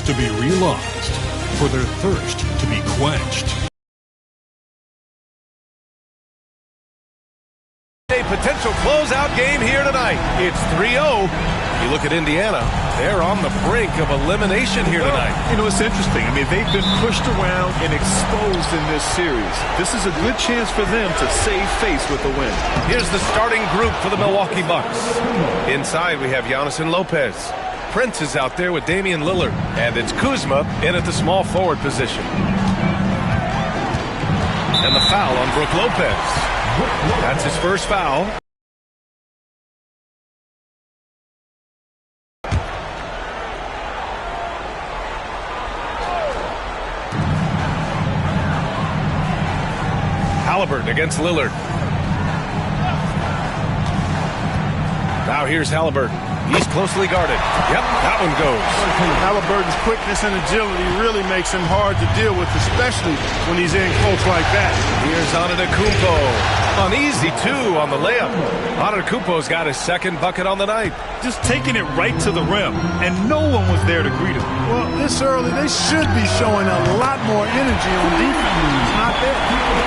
to be realized, for their thirst to be quenched. A potential closeout game here tonight. It's 3-0. You look at Indiana, they're on the brink of elimination here tonight. You know, it's interesting. I mean, they've been pushed around and exposed in this series. This is a good chance for them to save face with the win. Here's the starting group for the Milwaukee Bucks. Inside, we have Giannis and Lopez. Prince is out there with Damian Lillard. And it's Kuzma in at the small forward position. And the foul on Brook Lopez. That's his first foul. Halliburton against Lillard. Now here's Halliburton. He's closely guarded. Yep, that one goes. Halliburton's quickness and agility really makes him hard to deal with, especially when he's in close like that. Here's Antetokounmpo. Uneasy, too, on the layup. Antetokounmpo's got his second bucket on the night. Just taking it right to the rim, and no one was there to greet him. Well, this early, they should be showing a lot more energy on defense. It's not there.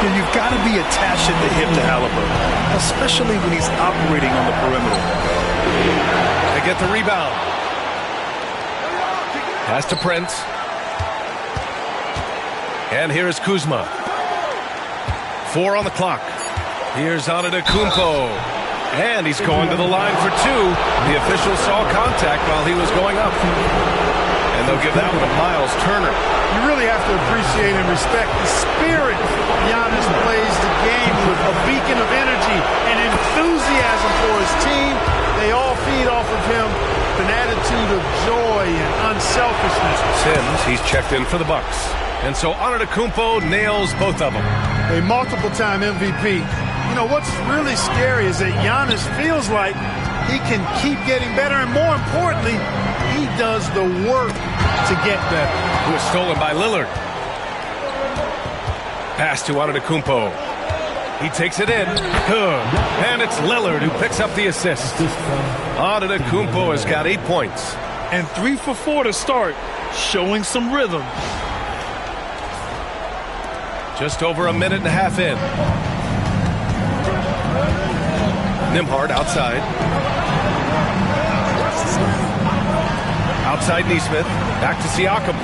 And you've got to be attached at the hip to Halliburton, especially when he's operating on the perimeter. They get the rebound. Pass to Prince. And here is Kuzma. 4 on the clock. Here's Antetokounmpo. And he's going to the line for 2. The official saw contact while he was going up. And they'll give that one to Miles Turner. You really have to appreciate and respect the spirit Giannis plays the game with, a beacon of energy and enthusiasm for his team. They all feed off of him, an attitude of joy and unselfishness. Sims, he's checked in for the Bucks. And so Antetokounmpo nails both of them. A multiple-time MVP. You know, what's really scary is that Giannis feels like he can keep getting better, and more importantly, he does the work to get better. It was stolen by Lillard. Pass to Antetokounmpo. He takes it in. Good. And it's Lillard who picks up the assist. Antetokounmpo has got 8 points. And 3 for 4 to start, showing some rhythm. Just over a minute and a half in. Nembhard outside. Outside Nesmith. Back to Siakam.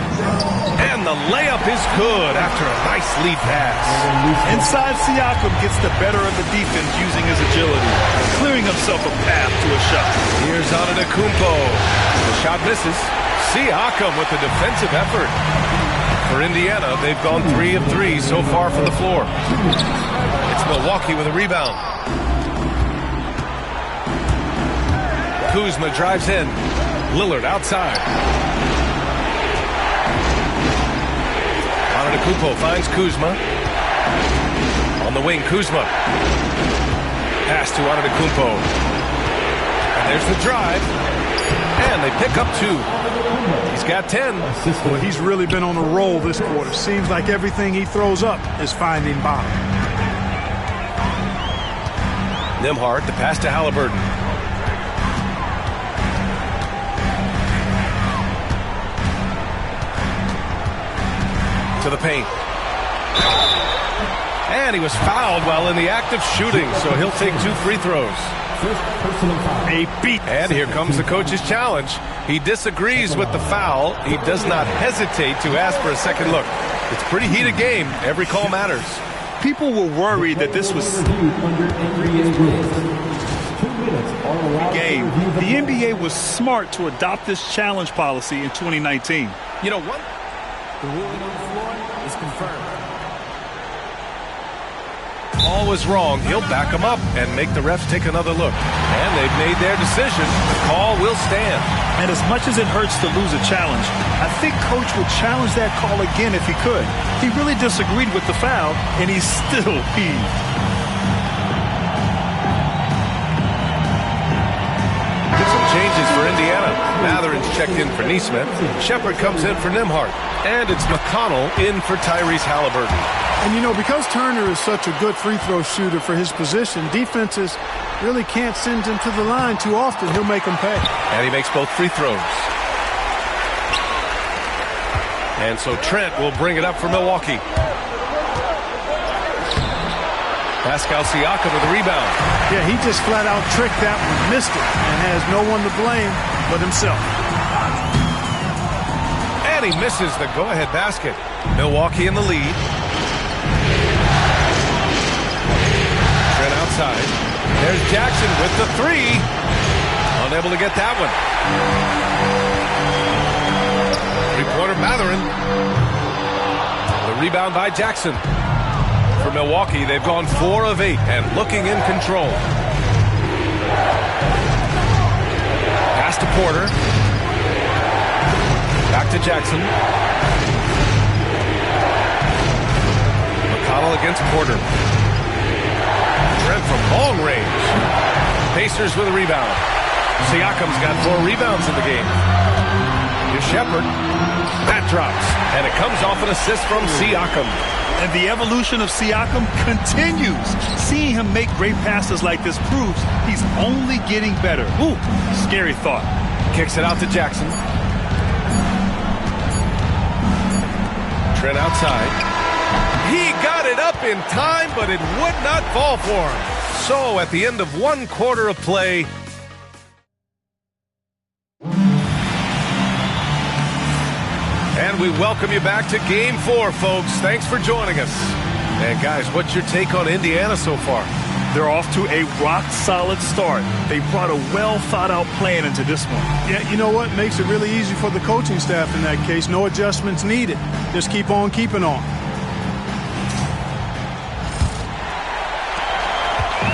And the layup is good after a nice lead pass. Inside, Siakam gets the better of the defense using his agility, clearing himself a path to a shot. Here's Antetokounmpo. The shot misses. Siakam with the defensive effort. For Indiana, they've gone 3 of 3 so far from the floor. It's Milwaukee with a rebound. Kuzma drives in. Lillard outside. Antetokounmpo finds Kuzma. On the wing, Kuzma. Pass to Antetokounmpo. And there's the drive. And they pick up 2. He's got 10. Well, he's really been on a roll this quarter. Seems like everything he throws up is finding bottom. Nembhard, the pass to Halliburton. To the paint. And he was fouled while in the act of shooting, so he'll take 2 free throws. A beat. And here comes the coach's challenge. He disagrees with the foul. He does not hesitate to ask for a second look. It's a pretty heated game. Every call matters. People were worried that this was a game. The NBA was smart to adopt this challenge policy in 2019. You know what? The ruling on the floor is confirmed. All was wrong. He'll back him up and make the refs take another look. And they've made their decision. The call will stand. And as much as it hurts to lose a challenge, I think Coach would challenge that call again if he could. He really disagreed with the foul, and he's still peeved. Changes for Indiana. Matherin's checked in for Nesmith. Shepard comes in for Nembhard. And it's McConnell in for Tyrese Halliburton. And, you know, because Turner is such a good free throw shooter for his position, defenses really can't send him to the line too often. He'll make them pay. And he makes both free throws. And so Trent will bring it up for Milwaukee. Pascal Siakam with the rebound. Yeah, he just flat out tricked that one, missed it, and has no one to blame but himself. And he misses the go-ahead basket. Milwaukee in the lead. Trent outside. There's Jackson with the three. Unable to get that one. Three-pointer Mathurin. The rebound by Jackson. For Milwaukee, they've gone 4 of 8 and looking in control. Pass to Porter. Back to Jackson. McConnell against Porter. Trent from long range. Pacers with a rebound. Siakam's got 4 rebounds in the game. Here's Shepherd. That drops, and it comes off an assist from Siakam. And the evolution of Siakam continues. Seeing him make great passes like this proves he's only getting better. Ooh, scary thought. Kicks it out to Jackson. Trent outside. He got it up in time, but it would not fall for him. So at the end of 1 quarter of play, and we welcome you back to Game 4, folks. Thanks for joining us. And guys, what's your take on Indiana so far? They're off to a rock-solid start. They brought a well-thought-out plan into this one. Yeah, you know what? Makes it really easy for the coaching staff in that case. No adjustments needed. Just keep on keeping on.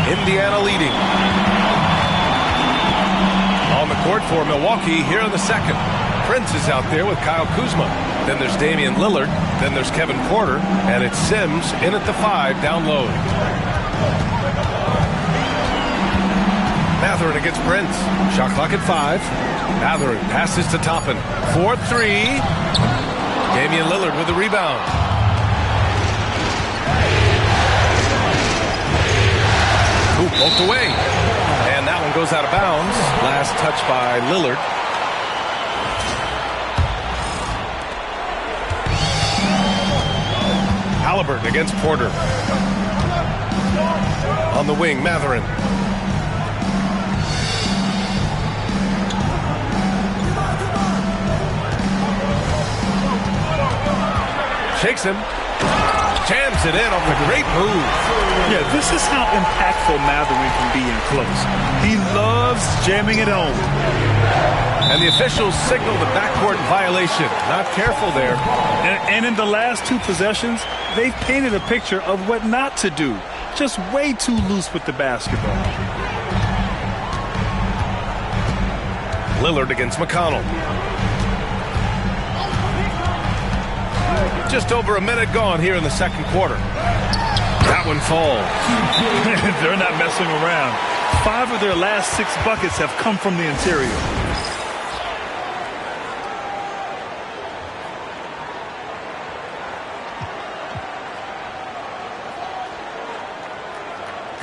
Indiana leading. On the court for Milwaukee here in the second. Prince is out there with Kyle Kuzma. Then there's Damian Lillard. Then there's Kevin Porter. And it's Sims in at the 5 down low. Mathurin against Prince. Shot clock at 5. Mathurin passes to Toppin. 4-3. Damian Lillard with the rebound. Ooh, poked away. And that one goes out of bounds. Last touch by Lillard. Halliburton against Porter. On the wing, Mathurin. Shakes him. Jams it in off a great move. Yeah, this is how impactful Mathurin can be in close. He loves jamming it home. And the officials signal the backcourt violation. Not careful there. And in the last 2 possessions, they've painted a picture of what not to do. Just way too loose with the basketball. Lillard against McConnell. Just over a minute gone here in the second quarter. That one falls. They're not messing around. 5 of their last 6 buckets have come from the interior.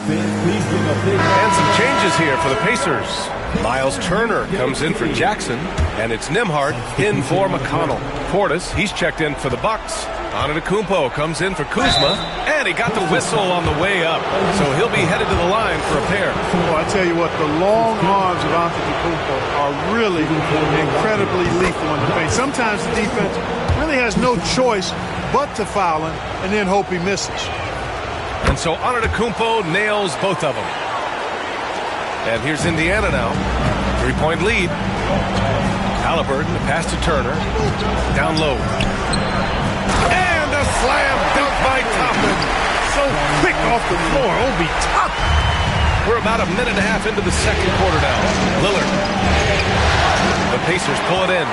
And some changes here for the Pacers. Miles Turner comes in for Jackson, and it's Nembhard in for McConnell. Portis, he's checked in for the Bucks. Antetokounmpo comes in for Kuzma, and he got the whistle on the way up, so he'll be headed to the line for a pair. Well, I tell you what, the long arms of Antetokounmpo are really incredibly lethal in the paint. Sometimes the defense really has no choice but to foul him and then hope he misses. And so Antetokounmpo nails both of them. And here's Indiana now. 3-point lead. Halliburton, the pass to Turner. Down low. And a slam dunk by Toppin. So quick off the floor. Obi Toppin. We're about a minute and a half into the second quarter now. Lillard. The Pacers pull it in.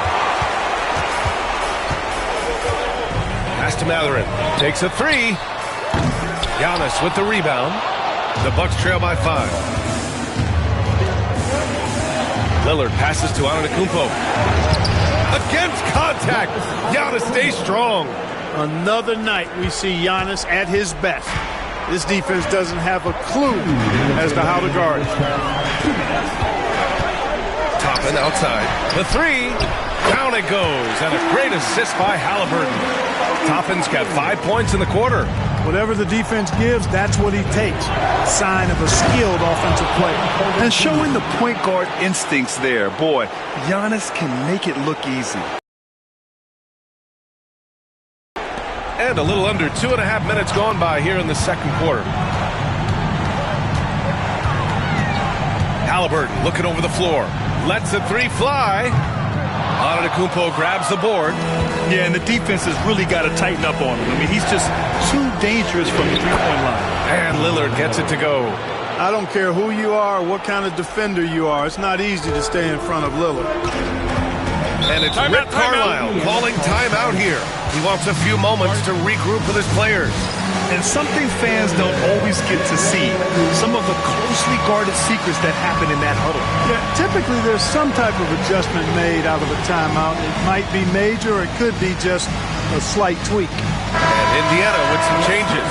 Pass to Mathurin. Takes a 3. Giannis with the rebound. The Bucks trail by 5. Lillard passes to Antetokounmpo. Against contact. Giannis stays strong. Another night we see Giannis at his best. This defense doesn't have a clue as to how to guard it. Toppin outside. The 3. Down it goes, and a great assist by Halliburton. Toppin's got 5 points in the quarter. Whatever the defense gives, that's what he takes. Sign of a skilled offensive player. And showing the point guard instincts there. Boy, Giannis can make it look easy. And a little under 2.5 minutes gone by here in the second quarter. Halliburton looking over the floor. Lets the three fly. Antetokounmpo grabs the board. Yeah, and the defense has really got to tighten up on him. I mean, he's just too dangerous from the three-point line. And Lillard gets it to go. I don't care who you are or what kind of defender you are. It's not easy to stay in front of Lillard. And it's Rick Carlisle calling timeout here. He wants a few moments to regroup with his players. And something fans don't always get to see, some of the closely guarded secrets that happen in that huddle. Yeah, typically there's some type of adjustment made out of a timeout. It might be major or it could be just a slight tweak. And Indiana with some changes.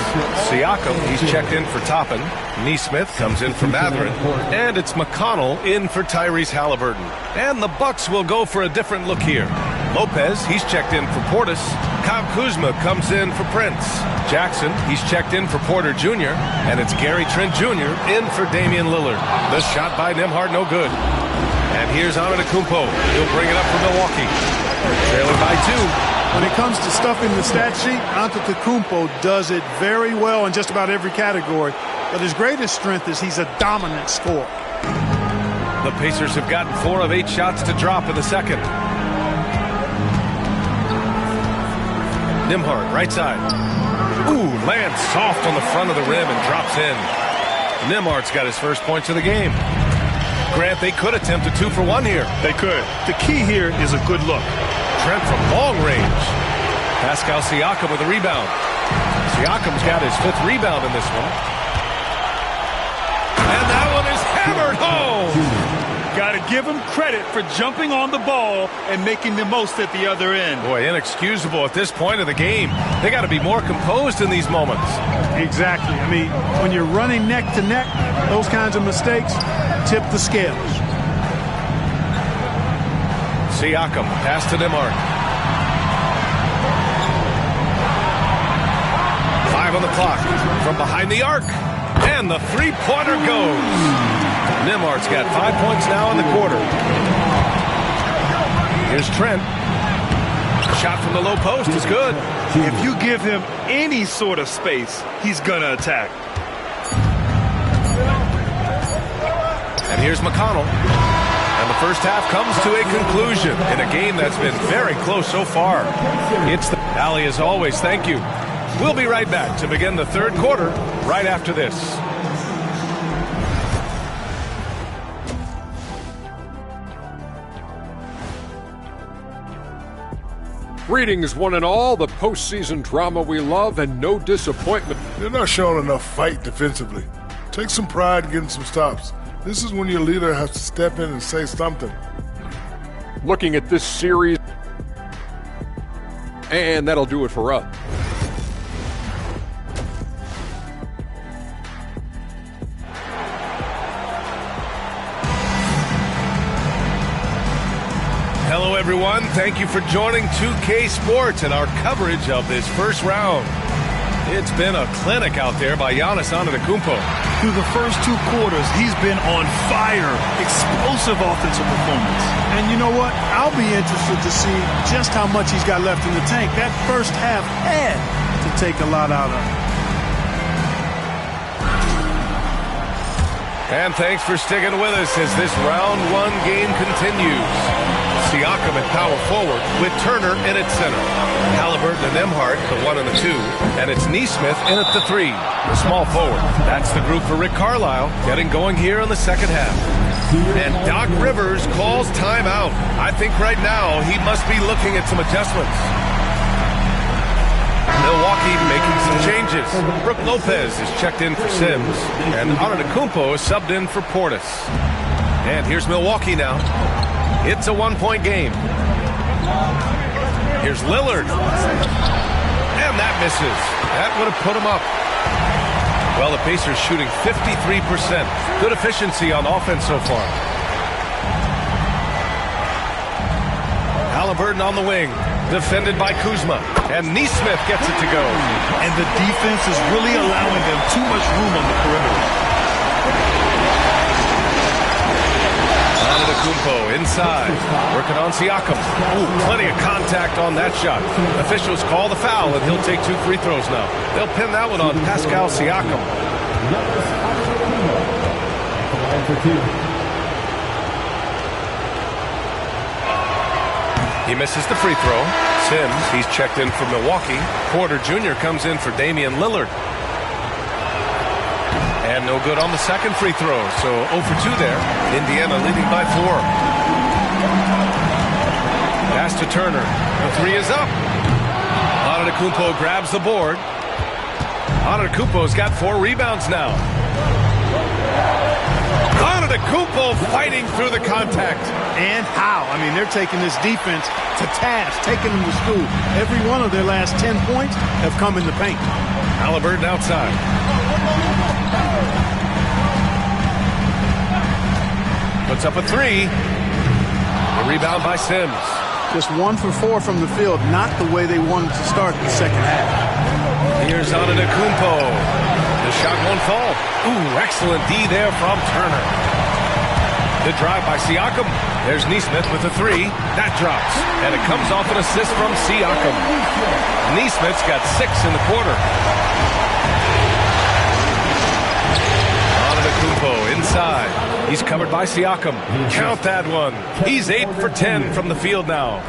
Siakam, he's checked in for Toppin. Neesmith comes in for Mathurin. And it's McConnell in for Tyrese Halliburton. And the Bucks will go for a different look here. Lopez, he's checked in for Portis. Kyle Kuzma comes in for Prince. Jackson, he's checked in for Porter Jr. And it's Gary Trent Jr. in for Damian Lillard. The shot by Nembhard, no good. And here's Antetokounmpo. He'll bring it up for Milwaukee. Trailing by 2. When it comes to stuffing the stat sheet, Antetokounmpo does it very well in just about every category. But his greatest strength is he's a dominant scorer. The Pacers have gotten 4 of 8 shots to drop in the second. Nembhard, right side. Ooh, lands soft on the front of the rim and drops in. Nembhard's got his first points of the game. Grant, they could attempt a 2 for 1 here. They could. The key here is a good look. Trent from long range. Pascal Siakam with a rebound. Siakam's got his 5th rebound in this one. And that one is hammered home. Got to give him credit for jumping on the ball and making the most at the other end. Boy, inexcusable at this point of the game. They got to be more composed in these moments. Exactly. I mean, when you're running neck to neck, those kinds of mistakes tip the scales. Siakam, pass to Nembhard. 5 on the clock. From behind the arc. And the three-pointer goes. Nembhard's got 5 points now in the quarter. Here's Trent. Shot from the low post is good. If you give him any sort of space, he's going to attack. And here's McConnell. And the first half comes to a conclusion in a game that's been very close so far. It's the Allie as always. Thank you. We'll be right back to begin the third quarter right after this. Greetings, one and all. The postseason drama we love and no disappointment. They're not showing enough fight defensively. Take some pride in getting some stops. This is when your leader has to step in and say something. Looking at this series, and that'll do it for us. Hello, everyone. Thank you for joining 2K Sports and our coverage of this first round. It's been a clinic out there by Giannis Antetokounmpo. Through the first 2 quarters, he's been on fire. Explosive offensive performance. And you know what? I'll be interested to see just how much he's got left in the tank. That first half had to take a lot out of him. And thanks for sticking with us as this round 1 game continues. Siakam at power forward with Turner in at center. Halliburton and Nembhard, the 1 and the 2. And it's Neesmith in at the 3, the small forward. That's the group for Rick Carlisle getting going here in the second half. And Doc Rivers calls timeout. I think right now he must be looking at some adjustments. Milwaukee making some changes. Brook Lopez is checked in for Sims. And Antetokounmpo is subbed in for Portis. And here's Milwaukee now. It's a 1-point game. Here's Lillard. And that misses. That would have put him up. Well, the Pacers shooting 53%. Good efficiency on offense so far. Halliburton on the wing, defended by Kuzma. And Neesmith gets it to go. And the defense is really allowing them too much room on the perimeter. Antetokounmpo inside, working on Siakam. Ooh, plenty of contact on that shot. Officials call the foul, and he'll take 2 free throws now. They'll pin that one on Pascal Siakam. He misses the free throw. Sims, he's checked in for Milwaukee. Porter Jr. comes in for Damian Lillard. And no good on the second free throw, so 0 for 2 there. Indiana leading by 4. Pass to Turner. The 3 is up. Antetokounmpo grabs the board. Antetokounmpo's got 4 rebounds now. Antetokounmpo fighting through the contact. And how? I mean, they're taking this defense to task, taking them to school. Every one of their last 10 points have come in the paint. Halliburton outside. Puts up a 3. The rebound by Sims. Just 1 for 4 from the field, not the way they wanted to start the second half. Here's Antetokounmpo. The shot won't fall. Ooh, excellent D there from Turner. The drive by Siakam. There's Neesmith with a 3. That drops. And it comes off an assist from Siakam. Neesmith's got 6 in the quarter. Antetokounmpo inside. He's covered by Siakam. Count that one. He's 8 for 10 from the field now.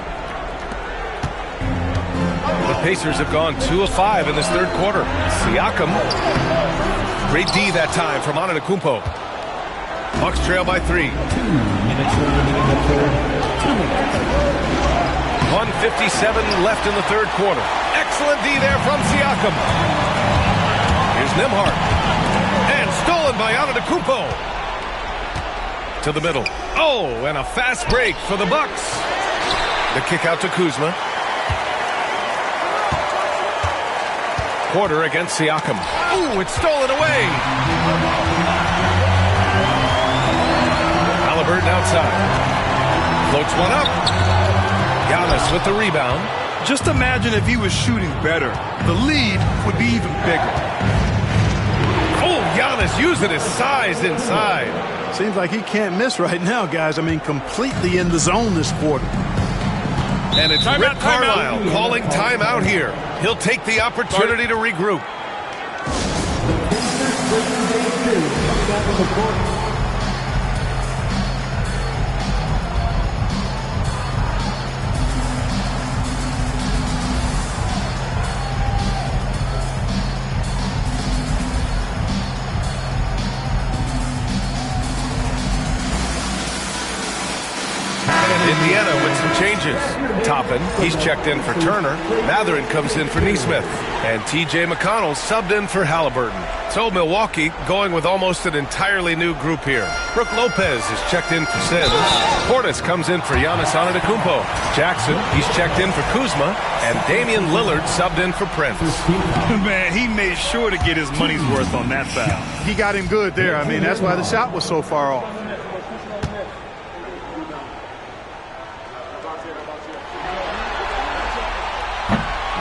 The Pacers have gone 2 of 5 in this third quarter. Siakam. Great D that time from Antetokounmpo. Bucks trail by 3. 1:57 left in the third quarter. Excellent D there from Siakam. Here's Nembhard. And stolen by Antetokounmpo. To the middle. Oh, and a fast break for the Bucks. The kick out to Kuzma. Porter against Siakam. Ooh, it's stolen away. Halliburton outside. Floats one up. Giannis with the rebound. Just imagine if he was shooting better. The lead would be even bigger. Oh, Giannis using his size inside. Seems like he can't miss right now, guys. I mean, completely in the zone this quarter. And it's Rick Carlisle calling timeout here. He'll take the opportunity to regroup. Indiana with some changes. Toppin, he's checked in for Turner. Mathurin comes in for Neesmith. And T.J. McConnell subbed in for Halliburton. So Milwaukee going with almost an entirely new group here. Brook Lopez is checked in for Sims. Portis comes in for Giannis Antetokounmpo. Jackson, he's checked in for Kuzma. And Damian Lillard subbed in for Prince. Man, he made sure to get his money's worth on that foul. He got him good there. I mean, that's why the shot was so far off.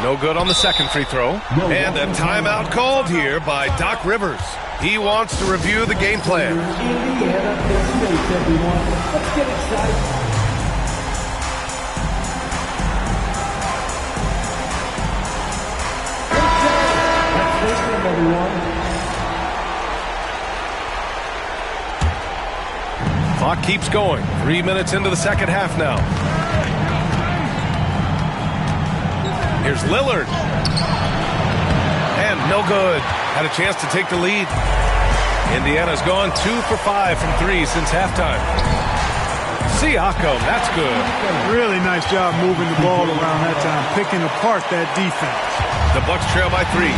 No good on the second free throw. And a timeout called here by Doc Rivers. He wants to review the game plan. Indiana, everyone. Let's get excited. Clock keeps going. 3 minutes into the second half now. Here's Lillard. And no good. Had a chance to take the lead. Indiana's gone 2 for 5 from 3 since halftime. Siakam, that's good. Really nice job moving the ball around that time, picking apart that defense. The Bucks trail by 3.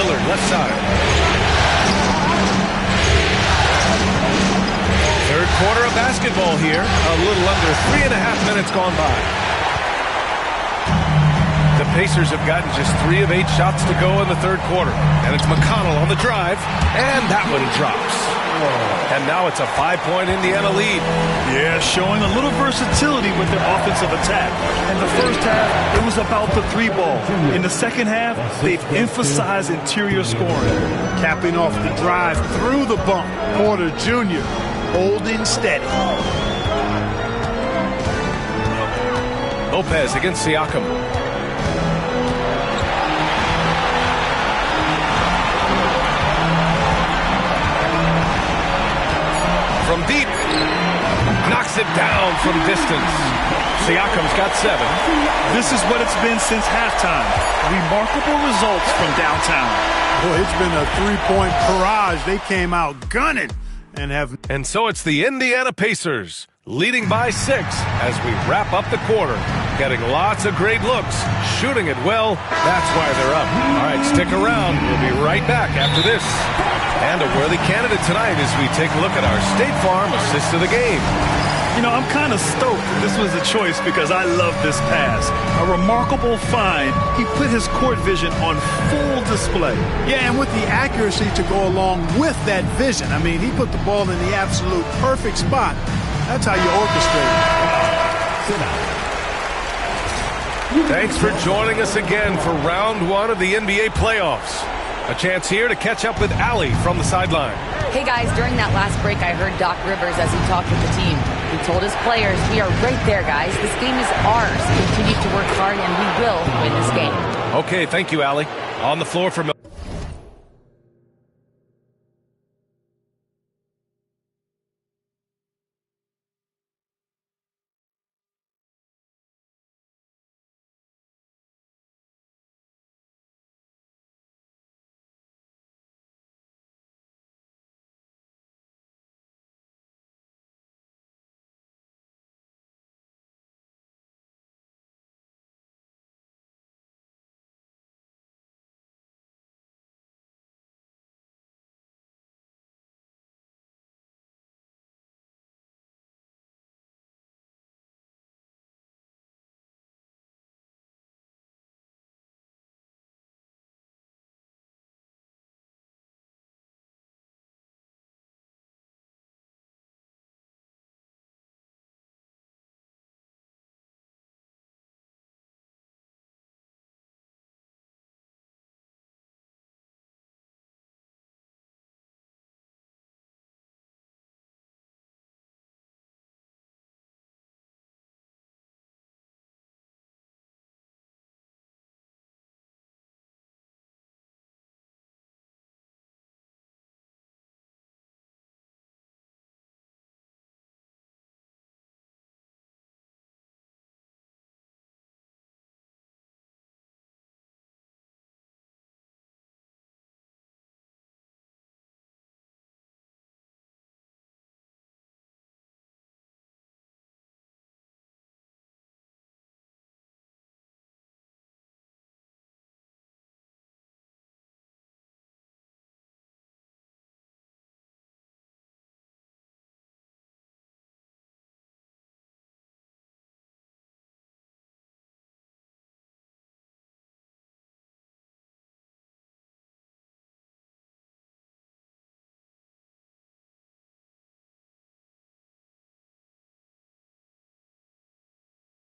Lillard left side. Third quarter of basketball here. A little under 3.5 minutes gone by. The Pacers have gotten just 3 of 8 shots to go in the third quarter. And it's McConnell on the drive, and that one drops. And now it's a 5-point Indiana lead. Yeah, showing a little versatility with their offensive attack. In the first half, it was about the 3-ball. In the second half, they've emphasized interior scoring. Capping off the drive through the bump, Porter Jr. holding steady. Lopez against Siakam. From deep, knocks it down from distance. Siakam's got 7. This is what it's been since halftime. Remarkable results from downtown. Boy, it's been a 3-point barrage. They came out gunning and have... And so it's the Indiana Pacers leading by 6 as we wrap up the quarter. Getting lots of great looks, shooting it well. That's why they're up. All right, stick around. We'll be right back after this. And a worthy candidate tonight as we take a look at our State Farm assist of the game. You know, I'm kind of stoked that this was a choice because I love this pass. A remarkable find. He put his court vision on full display. Yeah, and with the accuracy to go along with that vision. I mean, he put the ball in the absolute perfect spot. That's how you orchestrate it. Thanks for joining us again for round 1 of the NBA playoffs. A chance here to catch up with Allie from the sideline. Hey guys, during that last break, I heard Doc Rivers as he talked with the team. He told his players, we are right there, guys. This game is ours. Continue to work hard, and we will win this game. Okay, thank you, Allie. On the floor for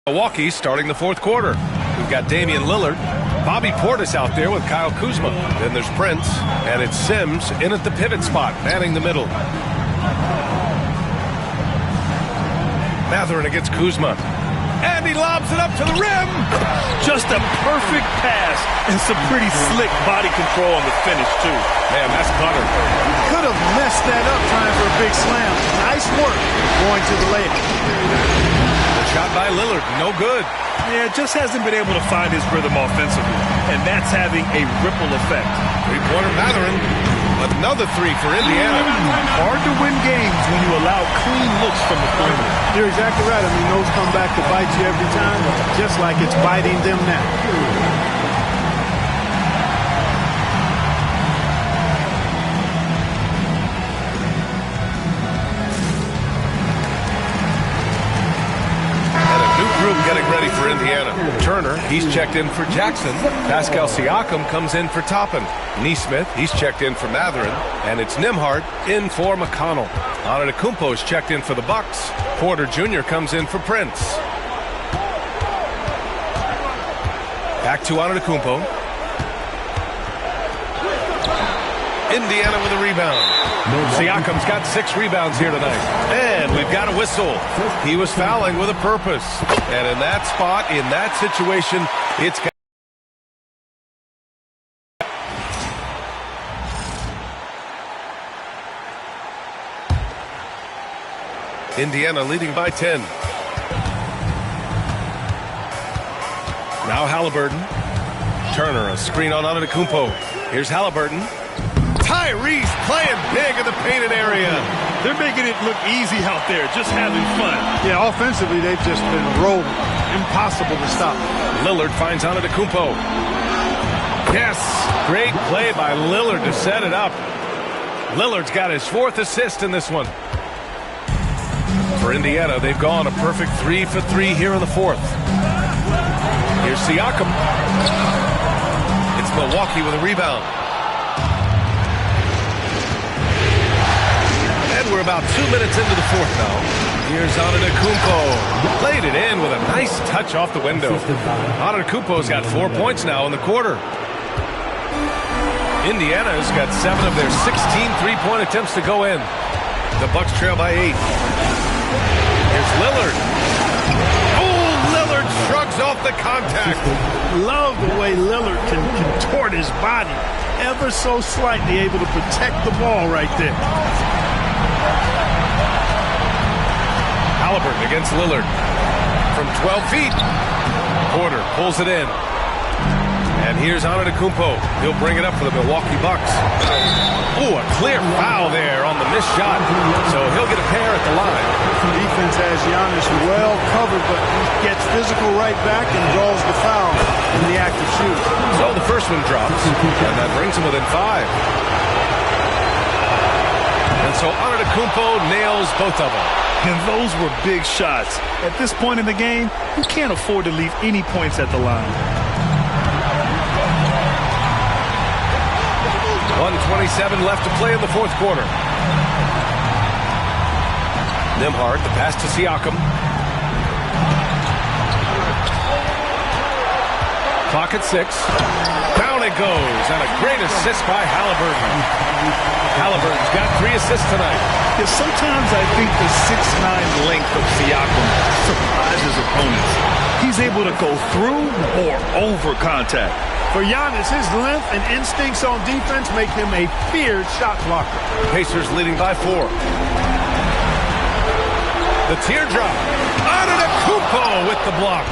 Milwaukee starting the fourth quarter. We've got Damian Lillard, Bobby Portis out there with Kyle Kuzma. Then there's Prince, and it's Sims in at the pivot spot, manning the middle. Mathurin against Kuzma. And he lobs it up to the rim. Just a perfect pass and some pretty slick body control on the finish, too. Man, that's butter. Could have messed that up trying for a big slam. Nice work going to the layup. Shot by Lillard, no good. Yeah, just hasn't been able to find his rhythm offensively, and that's having a ripple effect. Three-pointer Mathurin. Another 3 for Indiana. Hard to win games when you allow clean looks from the perimeter. You're exactly right. I mean, those come back to bite you every time, just like it's biting them now. getting ready for Indiana. Turner, he's checked in for Jackson. Pascal Siakam comes in for Toppin. Neesmith, he's checked in for Matherin. And it's Nembhard in for McConnell. Antetokounmpo's checked in for the Bucks. Porter Jr. comes in for Prince. Back to Antetokounmpo. Indiana with a rebound. Siakam's got 6 rebounds here tonight. And we've got a whistle. He was fouling with a purpose. And in that spot, in that situation, it's got... Indiana leading by 10. Now Halliburton. Turner, a screen on Antetokounmpo. Here's Halliburton. Tyrese playing big in the painted area. They're making it look easy out there, just having fun. Yeah, offensively, they've just been rolling. Impossible to stop. Lillard finds Antetokounmpo. Yes, great play by Lillard to set it up. Lillard's got his 4th assist in this one. For Indiana, they've gone a perfect 3 for 3 here in the 4th. Here's Siakam. It's Milwaukee with a rebound. And we're about 2 minutes into the 4th now. Here's Antetokounmpo. Played it in with a nice touch off the window. Antetokounmpo's got 4 points now in the quarter. Indiana's got 7 of their 16 three-point attempts to go in. The Bucks trail by 8. Here's Lillard. Oh, Lillard shrugs off the contact. Love the way Lillard can contort his body ever so slightly, able to protect the ball right there. Halliburton against Lillard. From 12 feet. Porter pulls it in. And here's Antetokounmpo. He'll bring it up for the Milwaukee Bucks. Oh, a clear foul there on the missed shot. So he'll get a pair at the line. The defense has Giannis well covered, but he gets physical right back and draws the foul in the act of shooting. So the first one drops, and that brings him within 5. And so Antetokounmpo nails both of them. And those were big shots. At this point in the game, you can't afford to leave any points at the line. 1:27 left to play in the 4th quarter. Nembhard, the pass to Siakam. Clock at 6. Down it goes, and a great assist by Halliburton. Halliburton's got 3 assists tonight. Yeah, sometimes I think the 6'9" length of Siakam surprises opponents. He's able to go through or over contact. For Giannis, his length and instincts on defense make him a feared shot blocker. Pacers leading by 4. The teardrop. Antetokounmpo with the block.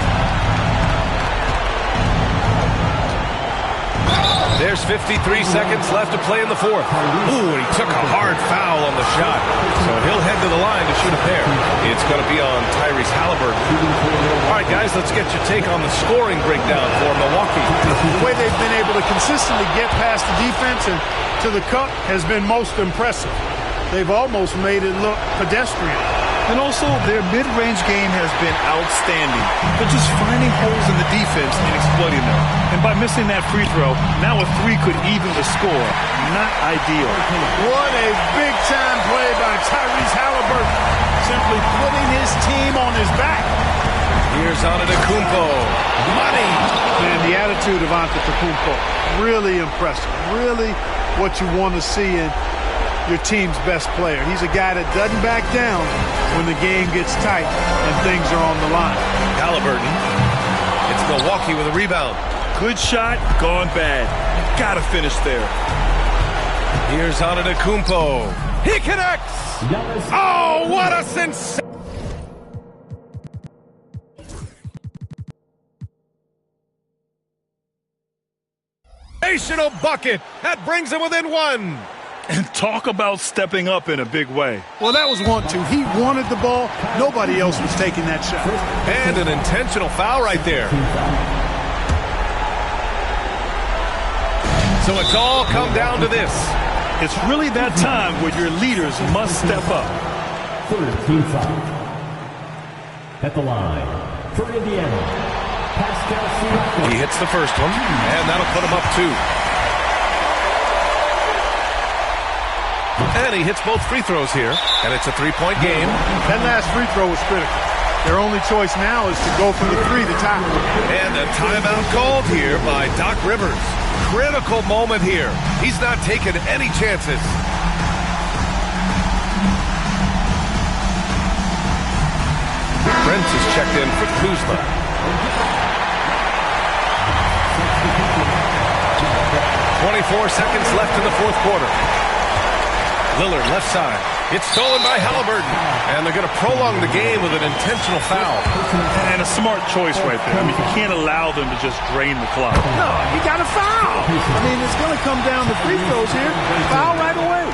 There's 53 seconds left to play in the 4th. Ooh, and he took a hard foul on the shot. So he'll head to the line to shoot a pair. It's going to be on Tyrese Halliburton. All right, guys, let's get your take on the scoring breakdown for Milwaukee. The way they've been able to consistently get past the defense and to the cup has been most impressive. They've almost made it look pedestrian. And also, their mid-range game has been outstanding. They're just finding holes in the defense and exploiting them. And by missing that free throw, now a 3 could even the score. Not ideal. What a big-time play by Tyrese Halliburton. Simply putting his team on his back. Here's Antetokounmpo. Money! And the attitude of Antetokounmpo, really impressive. Really what you want to see in your team's best player. He's a guy that doesn't back down when the game gets tight and things are on the line. Halliburton. It's Milwaukee with a rebound. Good shot, gone bad. You gotta finish there. Here's Antetokounmpo. He connects! Oh, what a sensational bucket! That brings him within 1. And talk about stepping up in a big way. Well, that was 1-2. He wanted the ball. Nobody else was taking that shot. And an intentional foul right there. So it's all come down to this. It's really that time where your leaders must step up. Third team foul. At the line, For Indiana, Pascal Siakam. He hits the first one, and that'll put him up 2. And he hits both free throws here, and it's a 3-point game. That last free throw was critical. Their only choice now is to go for the 3 to tie. And a timeout called here by Doc Rivers. Critical moment here. He's not taking any chances. Brent is checked in for Kuzma. 24 seconds left in the fourth quarter. Lillard left side. It's stolen by Halliburton. And they're going to prolong the game with an intentional foul. And a smart choice right there. I mean, you can't allow them to just drain the clock. No, you got to foul. I mean, it's going to come down to free throws here. Foul right away.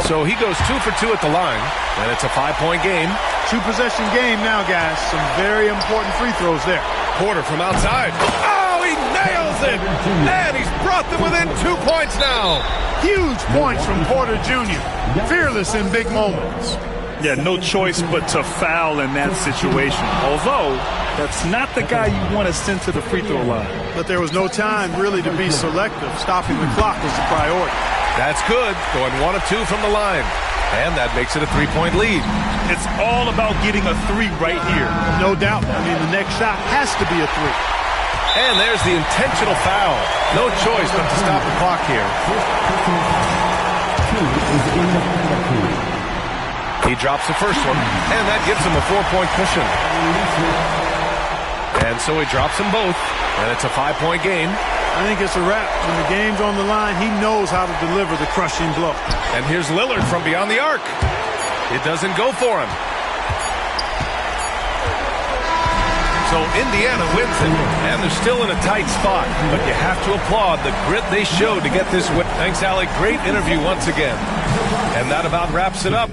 So he goes 2 for 2 at the line, and it's a 5-point game. 2-possession game now, guys. Some very important free throws there. Porter from outside. Oh, he nails it! And he's brought them within 2 points now. Huge points from Porter Jr. Fearless in big moments. Yeah, no choice but to foul in that situation. Although, that's not the guy you want to send to the free throw line. But there was no time really to be selective. Stopping the clock was the priority. That's good. Going 1 of 2 from the line. And that makes it a 3-point lead. It's all about getting a 3 right here. No doubt. I mean, the next shot has to be a 3. And there's the intentional foul. No choice but to stop the clock here. He drops the first one, and that gives him a 4-point cushion. And so he drops them both, and it's a 5-point game. I think it's a wrap. When the game's on the line, he knows how to deliver the crushing blow. And here's Lillard from beyond the arc. It doesn't go for him. So Indiana wins it, and they're still in a tight spot. But you have to applaud the grit they showed to get this win. Thanks, Alec. Great interview once again. And that about wraps it up.